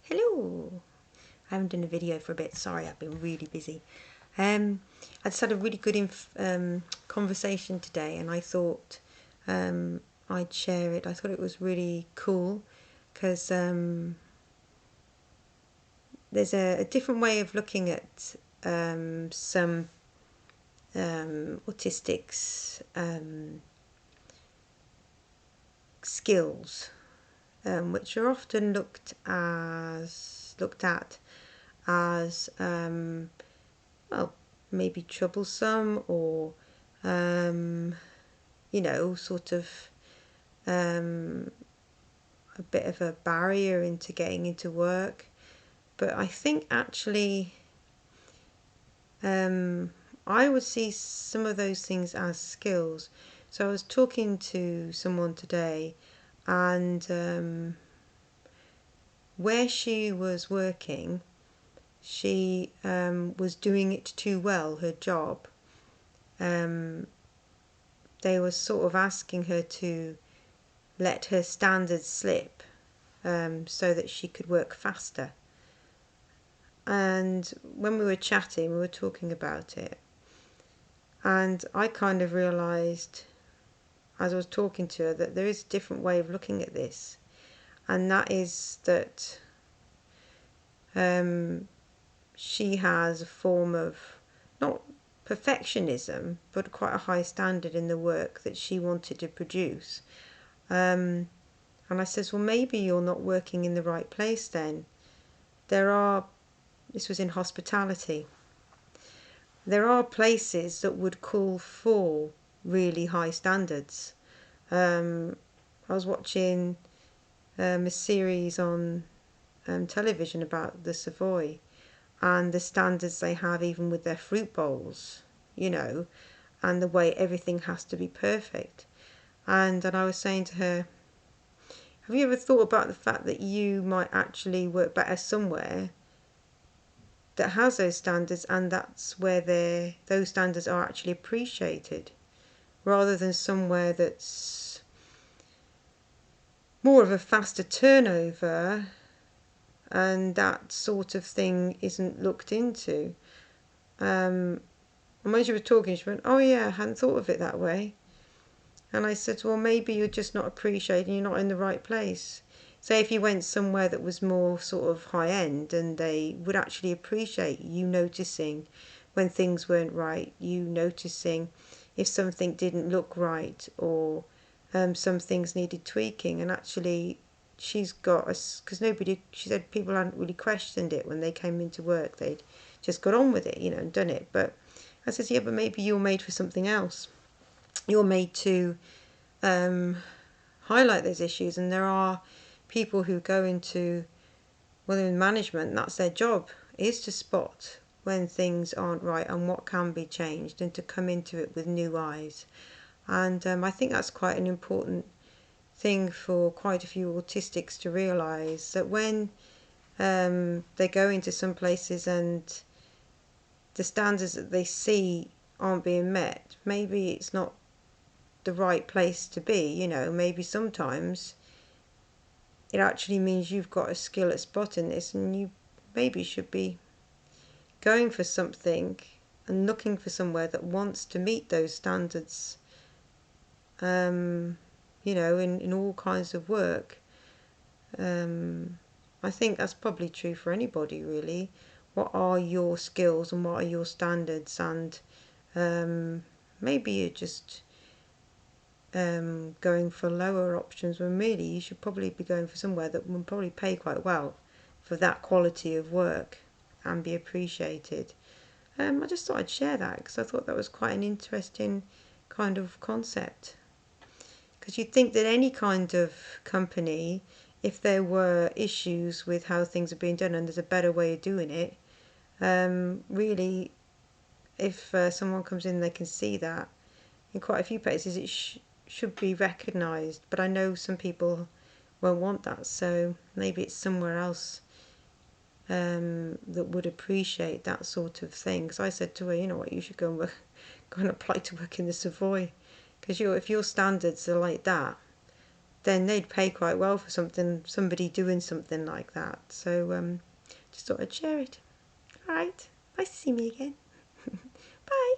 Hello. I haven't done a video for a bit. Sorry, I've been really busy. I just had a really good conversation today, and I thought I'd share it. I thought it was really cool because there's a different way of looking at some autistics skills, which are often looked at as well, maybe troublesome or sort of a bit of a barrier into getting into work. But I think actually I would see some of those things as skills. So I was talking to someone today, and where she was working, she was doing it too well, her job. They were sort of asking her to let her standards slip so that she could work faster. And when we were chatting, we were talking about it. And I kind of realised, as I was talking to her, that there is a different way of looking at this. And that is that she has a form of, not perfectionism, but quite a high standard in the work that she wanted to produce. And I says, well, maybe you're not working in the right place then. This was in hospitality. There are places that would call for really high standards. I was watching a series on television about the Savoy and the standards they have even with their fruit bowls, and the way everything has to be perfect. And I was saying to her, have you ever thought about the fact that you might actually work better somewhere that has those standards, and that's where those standards are actually appreciated, rather than somewhere that's more of a faster turnover and that sort of thing isn't looked into. And when she was talking, she went, oh yeah, I hadn't thought of it that way. And I said, well, maybe you're just not appreciating, you're not in the right place. Say if you went somewhere that was more sort of high end, and they would actually appreciate you noticing when things weren't right, you noticing if something didn't look right, or some things needed tweaking. And actually she's got us, because she said people hadn't really questioned it when they came into work. They'd just got on with it, and done it. But I said, yeah, but maybe you're made for something else. You're made to highlight those issues, and there are people who go into, well, in management, that's their job, is to spot when things aren't right and what can be changed, and to come into it with new eyes. And I think that's quite an important thing for quite a few autistics to realise, that when they go into some places and the standards that they see aren't being met, maybe it's not the right place to be. Maybe sometimes it actually means you've got a skill at spotting this, and you maybe should be going for something and looking for somewhere that wants to meet those standards, in all kinds of work. I think that's probably true for anybody, really. What are your skills and what are your standards? And maybe you're just going for lower options, when really you should probably be going for somewhere that will probably pay quite well for that quality of work and be appreciated. I just thought I'd share that because I thought that was quite an interesting kind of concept. Because you'd think that any kind of company, if there were issues with how things are being done and there's a better way of doing it, really, if someone comes in, they can see that. In quite a few places it should be recognised, but I know some people won't want that, so maybe it's somewhere else that would appreciate that sort of thing. Because I said to her, you know what, you should go and apply to work in the Savoy, because if your standards are like that, then they'd pay quite well for somebody doing something like that. So just thought I'd share it. All right, nice to see me again. Bye.